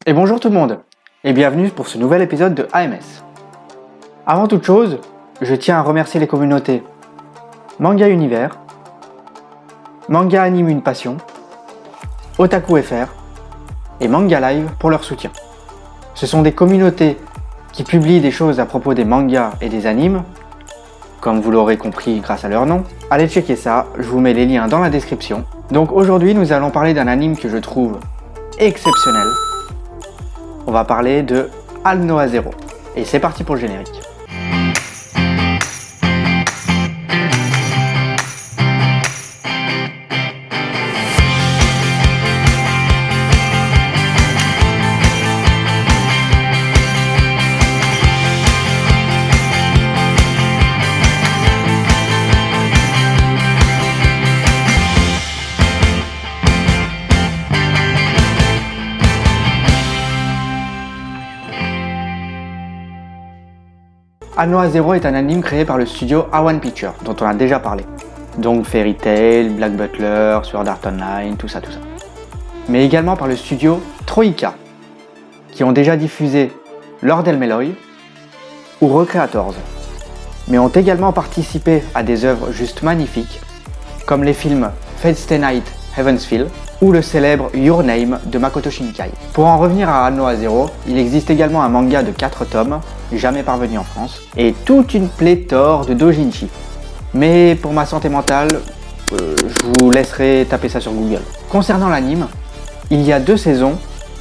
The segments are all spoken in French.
Et bonjour tout le monde, et bienvenue pour ce nouvel épisode de AMS. Avant toute chose, je tiens à remercier les communautés Manga Univers, Manga Anime Une Passion, Otaku FR et Manga Live pour leur soutien. Ce sont des communautés qui publient des choses à propos des mangas et des animes, comme vous l'aurez compris grâce à leur nom. Allez checker ça, je vous mets les liens dans la description. Donc aujourd'hui nous allons parler d'un anime que je trouve exceptionnel. On va parler de Aldnoah Zero. Et c'est parti pour le générique. Aldnoah Zero est un anime créé par le studio A1 Pictures, dont on a déjà parlé. Donc Fairy Tail, Black Butler, Sword Art Online, tout ça. Mais également par le studio Troika, qui ont déjà diffusé Lord Elmeloy ou Recreators, mais ont également participé à des œuvres juste magnifiques, comme les films Fate Stay Night, Heaven's Feel, ou le célèbre Your Name de Makoto Shinkai. Pour en revenir à Aldnoah Zero, il existe également un manga de 4 tomes, jamais parvenu en France, et toute une pléthore de doujinshi. Mais pour ma santé mentale, je vous laisserai taper ça sur Google. Concernant l'anime, il y a 2 saisons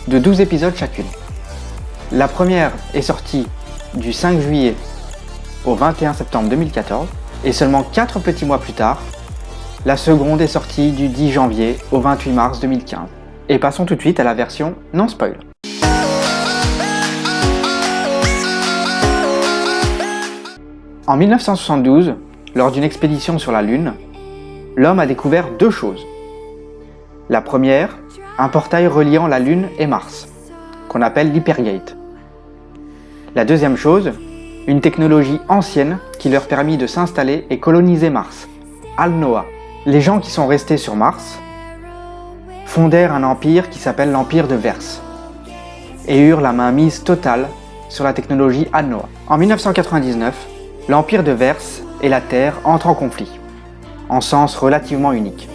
de 12 épisodes chacune. La première est sortie du 5 juillet au 21 septembre 2014, et seulement 4 petits mois plus tard, la seconde est sortie du 10 janvier au 28 mars 2015. Et passons tout de suite à la version non spoil. En 1972, lors d'une expédition sur la Lune, l'homme a découvert 2 choses. La première, un portail reliant la Lune et Mars, qu'on appelle l'Hypergate. La deuxième chose, une technologie ancienne qui leur permit de s'installer et coloniser Mars, Aldnoah. Les gens qui sont restés sur Mars fondèrent un empire qui s'appelle l'Empire de Verse et eurent la main mise totale sur la technologie Aldnoah. En 1999, l'Empire de Verse et la Terre entrent en conflit, en sens relativement unique.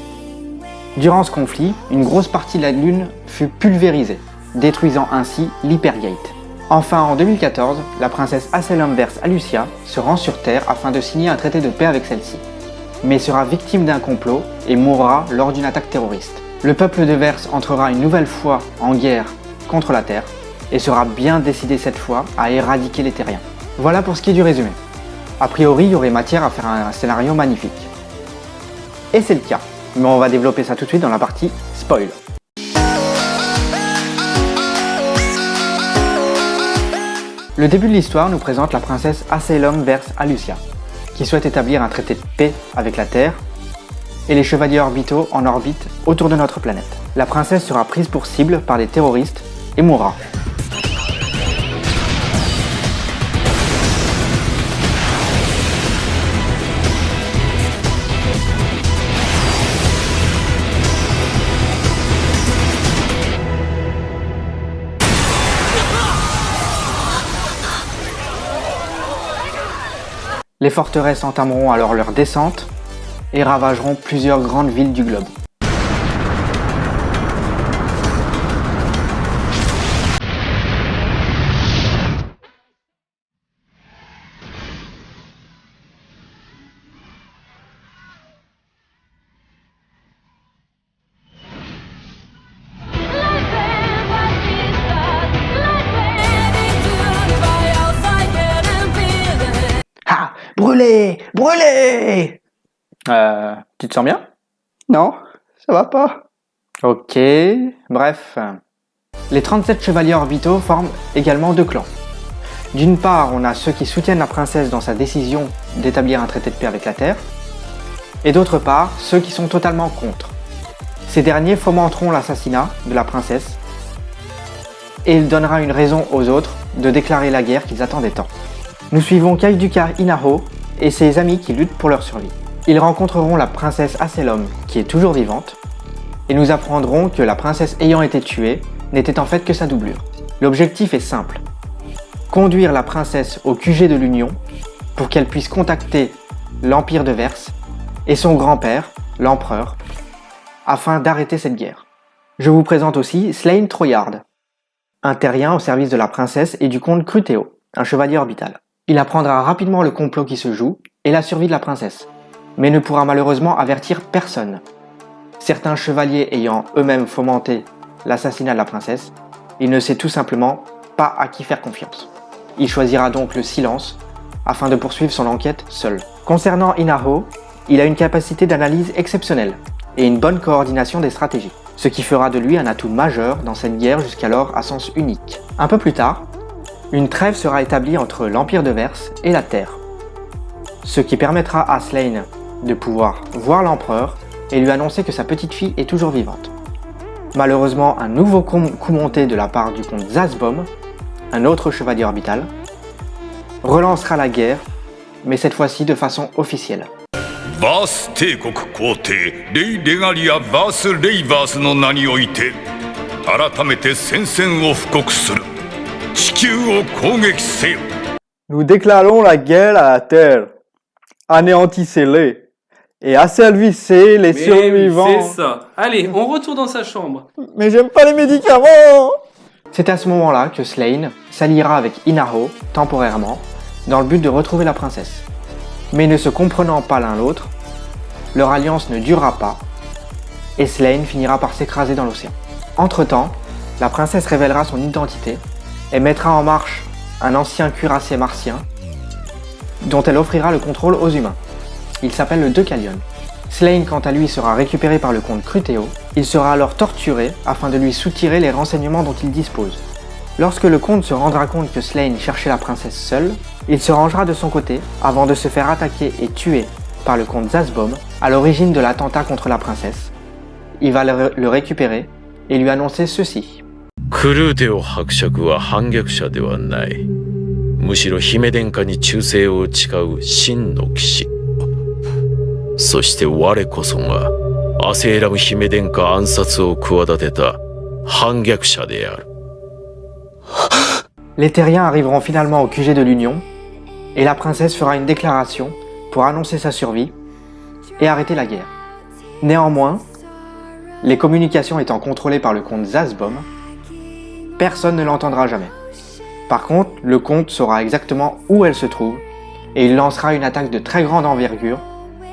Durant ce conflit, une grosse partie de la Lune fut pulvérisée, détruisant ainsi l'Hypergate. Enfin, en 2014, la princesse Asylum Verse Alucia se rend sur Terre afin de signer un traité de paix avec celle-ci, mais sera victime d'un complot et mourra lors d'une attaque terroriste. Le peuple de Verse entrera une nouvelle fois en guerre contre la Terre et sera bien décidé cette fois à éradiquer les terriens. Voilà pour ce qui est du résumé. A priori, il y aurait matière à faire un scénario magnifique. Et c'est le cas, mais on va développer ça tout de suite dans la partie spoil. Le début de l'histoire nous présente la princesse Asylum Verse Alucia, qui souhaite établir un traité de paix avec la Terre et les chevaliers orbitaux en orbite autour de notre planète. La princesse sera prise pour cible par les terroristes et mourra. Les forteresses entameront alors leur descente et ravageront plusieurs grandes villes du globe. Ah! Brûlez! Brûlez! Tu te sens bien? Non, ça va pas. Ok, bref. Les 37 chevaliers orbitaux forment également 2 clans. D'une part, on a ceux qui soutiennent la princesse dans sa décision d'établir un traité de paix avec la Terre, et d'autre part, ceux qui sont totalement contre. Ces derniers fomenteront l'assassinat de la princesse, et il donnera une raison aux autres de déclarer la guerre qu'ils attendaient tant. Nous suivons Kaiduka Inaho et ses amis qui luttent pour leur survie. Ils rencontreront la princesse Asylum, qui est toujours vivante, et nous apprendrons que la princesse ayant été tuée n'était en fait que sa doublure. L'objectif est simple. Conduire la princesse au QG de l'Union pour qu'elle puisse contacter l'Empire de Verse et son grand-père, l'Empereur, afin d'arrêter cette guerre. Je vous présente aussi Slayn Troyard, un terrien au service de la princesse et du comte Crutéo, un chevalier orbital. Il apprendra rapidement le complot qui se joue et la survie de la princesse, mais ne pourra malheureusement avertir personne. Certains chevaliers ayant eux-mêmes fomenté l'assassinat de la princesse, il ne sait tout simplement pas à qui faire confiance. Il choisira donc le silence afin de poursuivre son enquête seul. Concernant Inaho, il a une capacité d'analyse exceptionnelle et une bonne coordination des stratégies, ce qui fera de lui un atout majeur dans cette guerre jusqu'alors à sens unique. Un peu plus tard, une trêve sera établie entre l'Empire de Verse et la Terre, ce qui permettra à Slayn de pouvoir voir l'empereur et lui annoncer que sa petite fille est toujours vivante. Malheureusement, un nouveau coup monté de la part du comte Zasbom, un autre chevalier orbital, relancera la guerre, mais cette fois-ci de façon officielle. バース帝国皇帝レイ・レガリア・バース・レイバースの名において改めて宣戦を布告する。地球を攻撃せよ。 Nous déclarons la guerre à la Terre. Anéantissez-les et asservissez les survivants. Oui, c'est ça. Allez, on retourne dans sa chambre. Mais j'aime pas les médicaments. C'est à ce moment-là que Slayn s'alliera avec Inaho, temporairement, dans le but de retrouver la princesse. Mais ne se comprenant pas l'un l'autre, leur alliance ne durera pas, et Slayn finira par s'écraser dans l'océan. Entre-temps, la princesse révélera son identité et mettra en marche un ancien cuirassé martien dont elle offrira le contrôle aux humains. Il s'appelle le Deucalion. Slayn, quant à lui, sera récupéré par le comte Crutéo. Il sera alors torturé afin de lui soutirer les renseignements dont il dispose. Lorsque le comte se rendra compte que Slayn cherchait la princesse seule, il se rangera de son côté avant de se faire attaquer et tuer par le comte Zasbom à l'origine de l'attentat contre la princesse. Il va le récupérer et lui annoncer ceci. クルーテオ伯爵は反逆者ではない。むしろ姫殿下に忠誠を誓う真の騎士。そして我こそがアセーラム姫殿下暗殺を企てた反逆者である。Les Terriens arriveront finalement au QG de l'Union et la princesse fera une déclaration pour annoncer sa survie et arrêter la guerre. Néanmoins, les communications étant contrôlées par le comte Zasbom, personne ne l'entendra jamais. Par contre, le comte saura exactement où elle se trouve et il lancera une attaque de très grande envergure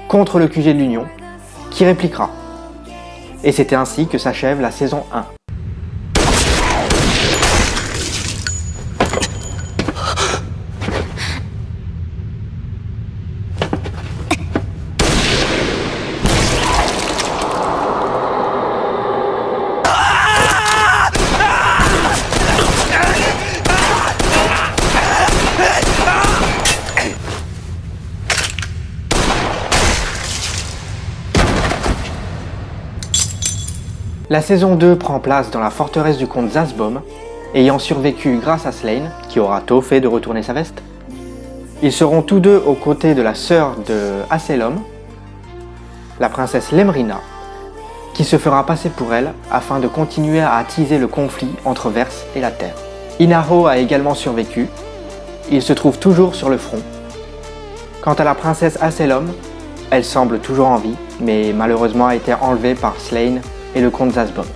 contre le QG de l'Union qui répliquera. Et c'était ainsi que s'achève la saison 1. La saison 2 prend place dans la forteresse du comte Zasbom, ayant survécu grâce à Slayn, qui aura tôt fait de retourner sa veste. Ils seront tous deux aux côtés de la sœur de Asselom, la princesse Lemrina, qui se fera passer pour elle afin de continuer à attiser le conflit entre Verse et la Terre. Inaho a également survécu, il se trouve toujours sur le front. Quant à la princesse Asselom, elle semble toujours en vie, mais malheureusement a été enlevée par Slayn et le comte Zasbom.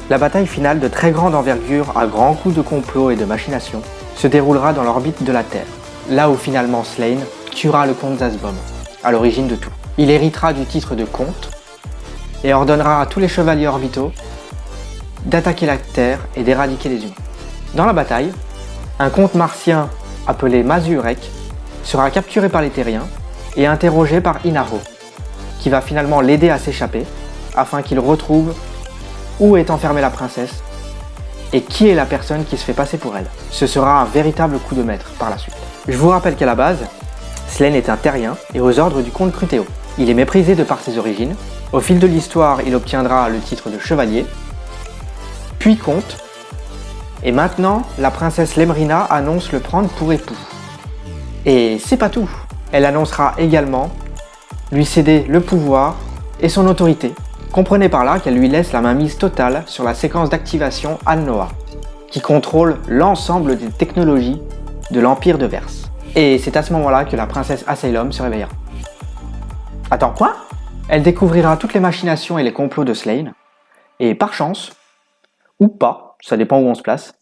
La bataille finale de très grande envergure à grands coups de complot et de machination se déroulera dans l'orbite de la Terre, là où finalement Slayn tuera le comte Zasbom, à l'origine de tout. Il héritera du titre de comte et ordonnera à tous les chevaliers orbitaux d'attaquer la Terre et d'éradiquer les humains. Dans la bataille, un comte martien appelé Mazurek sera capturé par les Terriens et interrogé par Inaho, qui va finalement l'aider à s'échapper afin qu'il retrouve où est enfermée la princesse et qui est la personne qui se fait passer pour elle. Ce sera un véritable coup de maître par la suite. Je vous rappelle qu'à la base, Slayn est un terrien et aux ordres du comte Crutéo. Il est méprisé de par ses origines. Au fil de l'histoire, il obtiendra le titre de chevalier, puis comte, et maintenant, la princesse Lemrina annonce le prendre pour époux. Et c'est pas tout. Elle annoncera également lui céder le pouvoir et son autorité. Comprenez par là qu'elle lui laisse la mainmise totale sur la séquence d'activation Al-Noah, qui contrôle l'ensemble des technologies de l'Empire de Verse. Et c'est à ce moment-là que la princesse Asylum se réveillera. Attends, quoi? Elle découvrira toutes les machinations et les complots de Slane, et par chance, ou pas, ça dépend où on se place,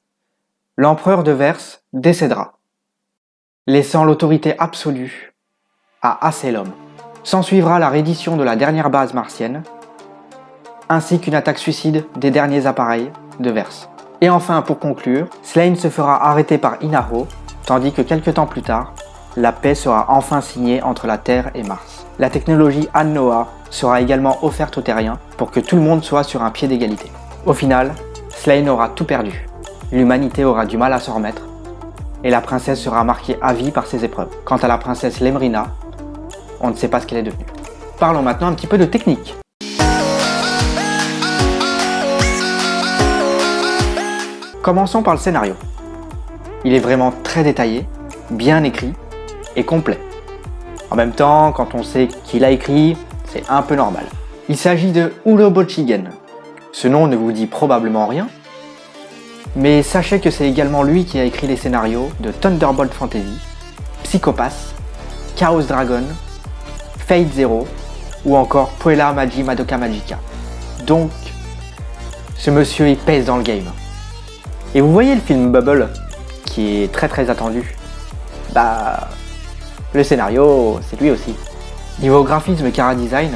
l'empereur de Verse décédera, laissant l'autorité absolue à Asylum. S'ensuivra la reddition de la dernière base martienne, ainsi qu'une attaque suicide des derniers appareils de Verse. Et enfin, pour conclure, Slane se fera arrêter par Inaho, tandis que quelques temps plus tard, la paix sera enfin signée entre la Terre et Mars. La technologie Anoa sera également offerte aux Terriens pour que tout le monde soit sur un pied d'égalité. Au final, Slane aura tout perdu. L'humanité aura du mal à s'en remettre, et la princesse sera marquée à vie par ses épreuves. Quant à la princesse Lemrina, on ne sait pas ce qu'elle est devenue. Parlons maintenant un petit peu de technique. Commençons par le scénario. Il est vraiment très détaillé, bien écrit et complet. En même temps, quand on sait qui l'a écrit, c'est un peu normal. Il s'agit de Urobochigen. Ce nom ne vous dit probablement rien, mais sachez que c'est également lui qui a écrit les scénarios de Thunderbolt Fantasy, Psychopass, Chaos Dragon, Fate Zero ou encore Puella Magi Madoka Magica. Donc, ce monsieur il pèse dans le game. Et vous voyez le film Bubble, qui est très attendu. Le scénario, c'est lui aussi. Niveau graphisme et chara-design,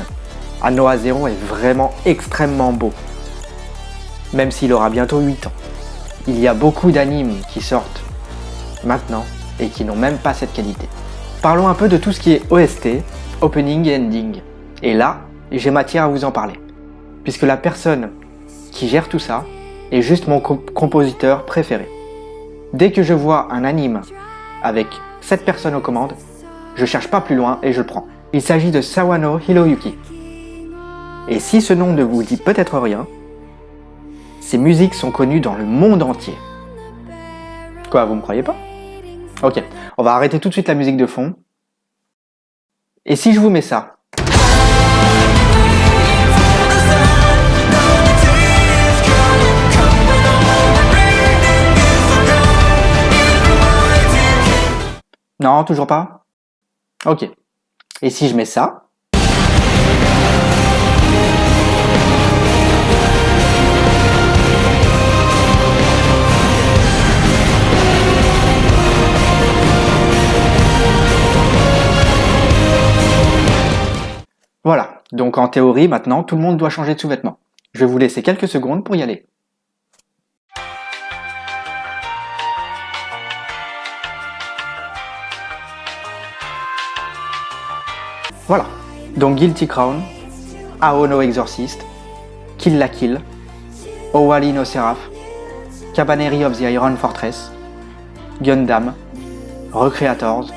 Anoa Zero est vraiment extrêmement beau. Même s'il aura bientôt 8 ans. Il y a beaucoup d'animes qui sortent maintenant et qui n'ont même pas cette qualité. Parlons un peu de tout ce qui est OST, opening et ending. Et là, j'ai matière à vous en parler. Puisque la personne qui gère tout ça est juste mon compositeur préféré. Dès que je vois un anime avec 7 personnes aux commandes, je cherche pas plus loin et je le prends. Il s'agit de Sawano Hiroyuki. Et si ce nom ne vous dit peut-être rien, ses musiques sont connues dans le monde entier. Quoi, vous me croyez pas? Ok, on va arrêter tout de suite la musique de fond. Et si je vous mets ça? Non, toujours pas? Ok. Et si je mets ça? Voilà. Donc en théorie, maintenant, tout le monde doit changer de sous-vêtements. Je vais vous laisser quelques secondes pour y aller. Voilà, donc Guilty Crown, Ao no Exorcist, Kill la Kill, Owari no Seraph, Cabaneri of the Iron Fortress, Gundam, Recreators,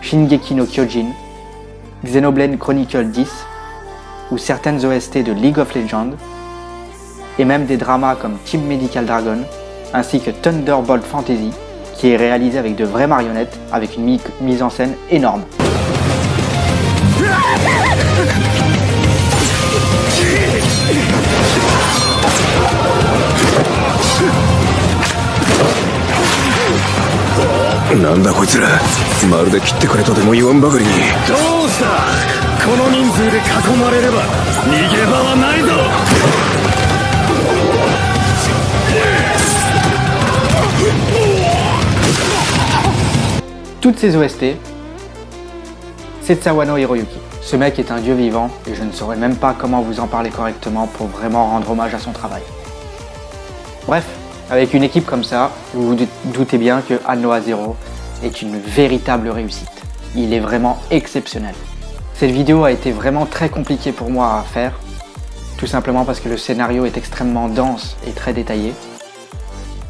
Shingeki no Kyojin, Xenoblade Chronicle 10, ou certaines OST de League of Legends, et même des dramas comme Team Medical Dragon, ainsi que Thunderbolt Fantasy, qui est réalisé avec de vraies marionnettes, avec une mise en scène énorme. Toutes ces OST, c'est de Sawano Hiroyuki. Ce mec est un dieu vivant et je ne saurais même pas comment vous en parler correctement pour vraiment rendre hommage à son travail. Bref, avec une équipe comme ça, vous vous doutez bien que Anoa Zero est une véritable réussite. Il est vraiment exceptionnel. Cette vidéo a été vraiment très compliquée pour moi à faire, tout simplement parce que le scénario est extrêmement dense et très détaillé,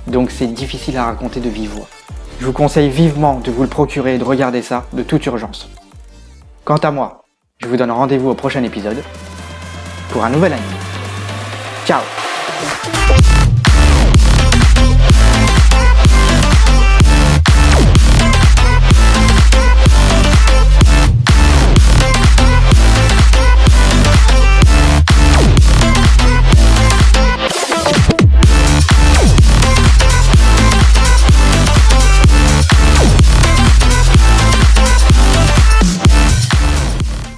donc c'est difficile à raconter de vive voix. Je vous conseille vivement de vous le procurer et de regarder ça de toute urgence. Quant à moi, je vous donne rendez-vous au prochain épisode pour un nouvel anime. Ciao!